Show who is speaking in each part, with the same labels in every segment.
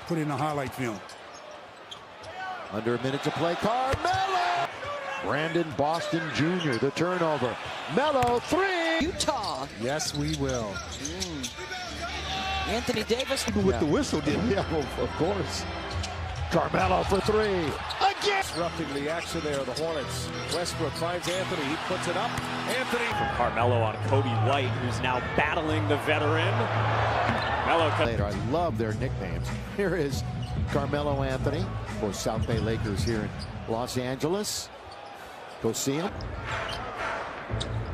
Speaker 1: Put in a highlight film.
Speaker 2: Under a minute to play. Carmelo! Brandon Boston Jr. the turnover. Melo, three!
Speaker 3: Utah.
Speaker 1: Yes, we will.
Speaker 3: Anthony Davis.
Speaker 1: With the whistle, didn't he?
Speaker 2: Yeah, well, of course. Carmelo for three. Again!
Speaker 4: Disrupting the action there, the Hornets. Westbrook finds Anthony. He puts it up. Anthony.
Speaker 5: From Carmelo on Kobe White, who's now battling the veteran.
Speaker 2: Later, I love their nicknames. Here is Carmelo Anthony for South Bay Lakers here in Los Angeles. Go see him.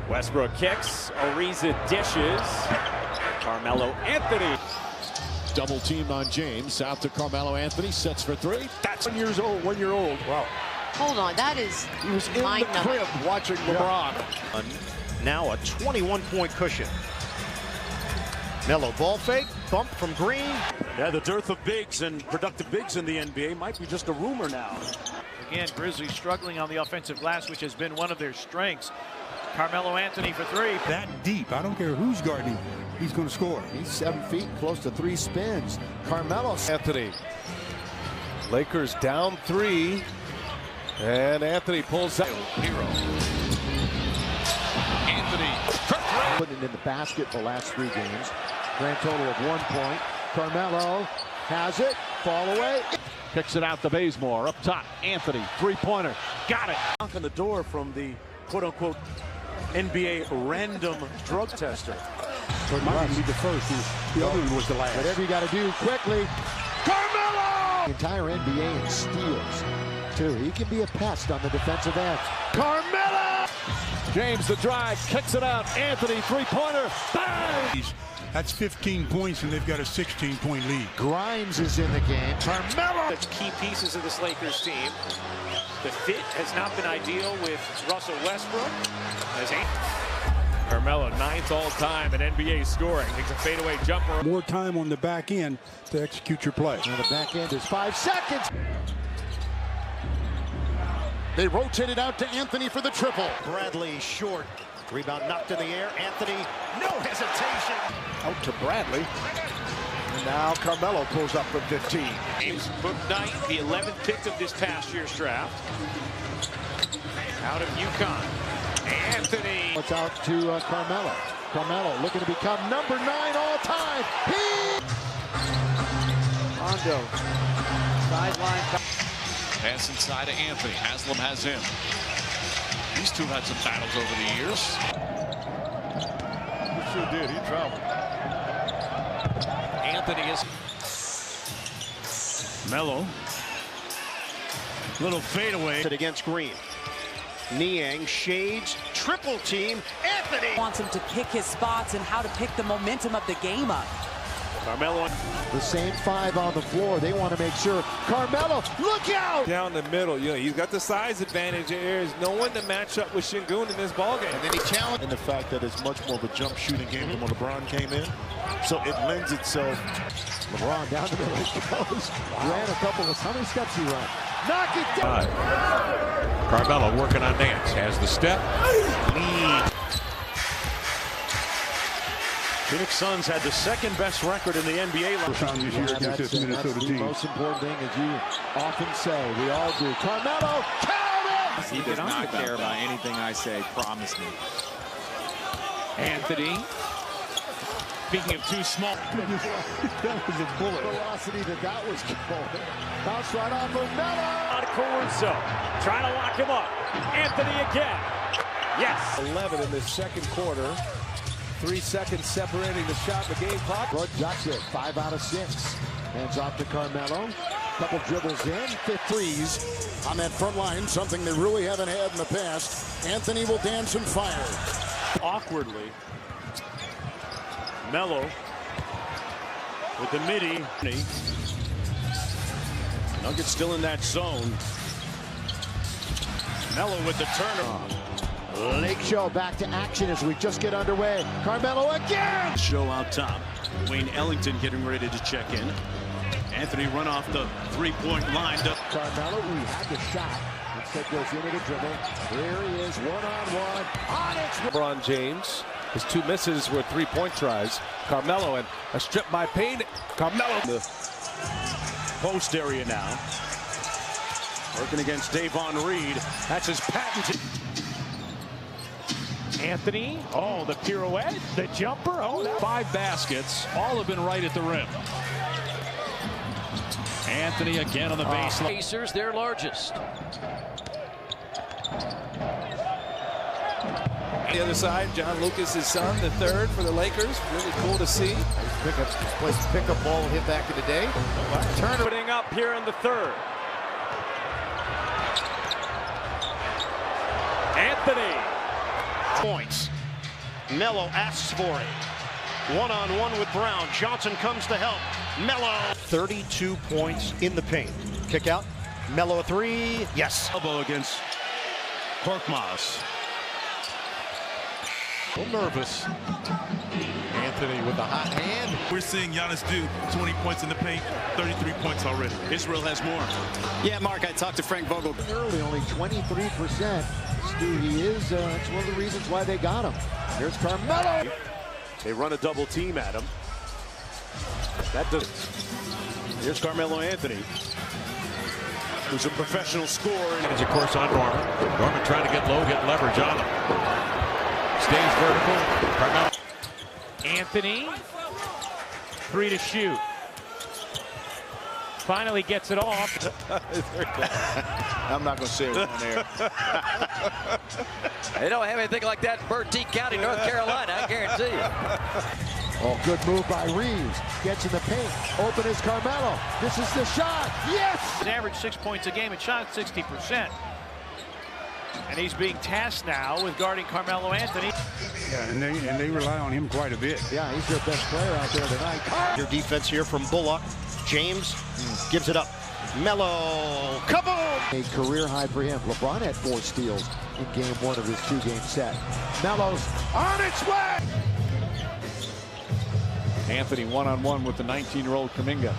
Speaker 5: Westbrook kicks. Ariza dishes. Carmelo Anthony.
Speaker 4: Double teamed on James. Out to Carmelo Anthony. Sets for three. That's
Speaker 1: 1 year old. 1 year old. Wow.
Speaker 3: Hold on, that is
Speaker 4: He was in the crib watching LeBron.
Speaker 6: Now a 21-point cushion. Melo ball fake, bump from Green.
Speaker 7: Yeah, the dearth of bigs and productive bigs in the NBA might be just a rumor now.
Speaker 8: Again, Grizzlies struggling on the offensive glass, which has been one of their strengths. Carmelo Anthony for three.
Speaker 1: That deep. I don't care who's guarding him. He's going to score.
Speaker 2: He's 7 feet, close to 3 spins. Carmelo.
Speaker 4: Anthony. Lakers down 3. And Anthony pulls out.
Speaker 7: Hero. Anthony.
Speaker 2: Putting it in the basket the last 3 games. Grand total of 1 point. Carmelo has it. Fall away.
Speaker 4: Kicks it out to Bazemore. Up top. Anthony. 3-pointer. Got it. Knock on the door from the quote-unquote NBA random drug tester.
Speaker 1: So it might be the first. The other one was the last.
Speaker 2: Whatever you got to do quickly. Carmelo! The entire NBA in steals, too. He can be a pest on the defensive end. Carmelo!
Speaker 4: James the drive. Kicks it out. Anthony. 3-pointer. Bang!
Speaker 1: That's 15 points, and they've got a 16-point lead.
Speaker 2: Grimes is in the game. Carmelo!
Speaker 5: The key pieces of this Lakers team. The fit has not been ideal with Russell Westbrook. Carmelo, 9th all-time in NBA scoring. Takes a fadeaway jumper.
Speaker 1: More time on the back end to execute your play.
Speaker 2: On the back end is 5 seconds.
Speaker 6: They rotate it out to Anthony for the triple. Bradley short. Rebound knocked in the air. Anthony, no hesitation.
Speaker 4: Out to Bradley. And now Carmelo pulls up from 15.
Speaker 5: James Bouknight, the 11th pick of this past year's draft. Out of UConn. Anthony.
Speaker 2: It's out to Carmelo. Carmelo looking to become number 9 all time.
Speaker 3: Rondo. Sideline.
Speaker 7: Pass inside to Anthony. Haslam has him. These two had some battles over the years.
Speaker 4: He sure did. He traveled.
Speaker 5: Anthony is.
Speaker 8: Melo. Little fadeaway.
Speaker 6: Against Green. Niang shades, triple team. Anthony
Speaker 3: Wants him to pick his spots and how to pick the momentum of the game up.
Speaker 5: Carmelo.
Speaker 2: The same 5 on the floor. They want to make sure. Carmelo, look out!
Speaker 9: Down the middle, he's got the size advantage. There's no one to match up with Şengün in this ballgame.
Speaker 6: and then he challenged.
Speaker 4: And the fact that it's much more of a jump shooting game than when LeBron came in. So it lends itself.
Speaker 2: LeBron down the middle he goes. Ran a couple of, how many steps he run? Knock it down!
Speaker 7: Carmelo working on Nance. Has the step. Lead. Phoenix Suns had the 2nd best record in the NBA.
Speaker 1: First time this year against this Minnesota
Speaker 2: that's the
Speaker 1: team.
Speaker 2: most important thing, as you often say. We all do. Carmelo, count it!
Speaker 9: He does not care about anything I say, promise me.
Speaker 5: Anthony. Speaking of too small.
Speaker 1: That was a bullet.
Speaker 2: Velocity that was going. Bounce right off of Melo.
Speaker 5: On Caruso. Trying to lock him up. Anthony again. Yes.
Speaker 4: 11 in the second quarter. 3 seconds separating the shot in the game clock.
Speaker 2: Good, that's it. 5 out of 6. Hands off to Carmelo. Couple dribbles in. 5 threes on that front line. Something they really haven't had in the past. Anthony will dance and fire.
Speaker 7: Awkwardly. Melo with the midi. Nuggets still in that zone. Melo with the turnover.
Speaker 2: Lake Show back to action as we just get underway. Carmelo again!
Speaker 7: Show out top. Wayne Ellington getting ready to check in. Anthony run off the 3-point line.
Speaker 2: Carmelo, who had the shot, instead goes into the dribble. Here he is, one-on-one. On its
Speaker 4: LeBron James. His 2 misses were 3-point tries. Carmelo and a strip by Payne. Carmelo. Post area now. Working against Davon Reed. That's his patented.
Speaker 8: Anthony, oh, the pirouette, the jumper, oh,
Speaker 10: 5 baskets, all have been right at the rim. Anthony again on the baseline.
Speaker 11: Pacers, their largest.
Speaker 9: The other side, John Lucas' son, the third for the Lakers. Really cool to see.
Speaker 6: Pickup ball hit back in the day.
Speaker 5: Turner putting up here in the third. Anthony.
Speaker 6: Points. Melo asks for it. One-on-one with Brown. Johnson comes to help. Melo. 32 points in the paint. Kick out. Melo a three. Yes.
Speaker 7: Elbow against Korkmaz.
Speaker 6: A little nervous. Anthony with a hot hand.
Speaker 7: We're seeing Giannis do 20 points in the paint, 33 points already. Israel has more.
Speaker 11: Yeah, Mark, I talked to Frank Vogel.
Speaker 2: Early, only 23%. Stu, he is. That's one of the reasons why they got him. Here's Carmelo.
Speaker 4: They run a double team at him. That does. Here's Carmelo Anthony, who's a professional scorer.
Speaker 10: Is of course on Norman. Norman trying to get low, get leverage on him. Stays vertical. Carmelo.
Speaker 8: Anthony, 3 to shoot. Finally gets it off.
Speaker 6: I'm not going to say it on air.
Speaker 11: They don't have anything like that in Bertie County, North Carolina, I guarantee you.
Speaker 2: Oh, good move by Reeves. Gets in the paint. Open is Carmelo. This is the shot. Yes!
Speaker 8: He averaged 6 points a game and shot 60%. And he's being tasked now with guarding Carmelo Anthony.
Speaker 1: Yeah, and they rely on him quite a bit.
Speaker 2: Yeah, he's their best player out there tonight.
Speaker 6: Your defense here from Bullock. James gives it up. Melo, kaboom!
Speaker 2: A career high for him. LeBron had 4 steals in game 1 of his 2-game set. Melo's on its way!
Speaker 10: Anthony one-on-one with the 19-year-old Kuminga.